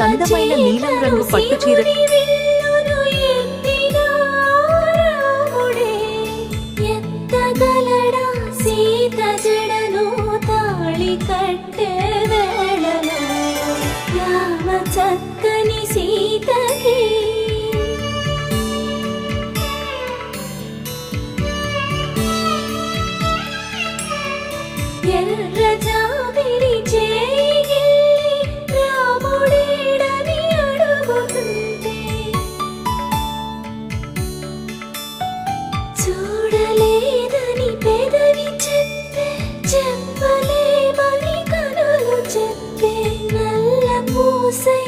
అందమైన నీలం రంగు పట్టుచీర చక్కని సీతకి ఎర్ర జాబిలి చేయి రాముడేడని అడుగుతుంటే చూడలేదని పెదవి చెప్పలేమని కనులు చెప్పే నల్ల పూస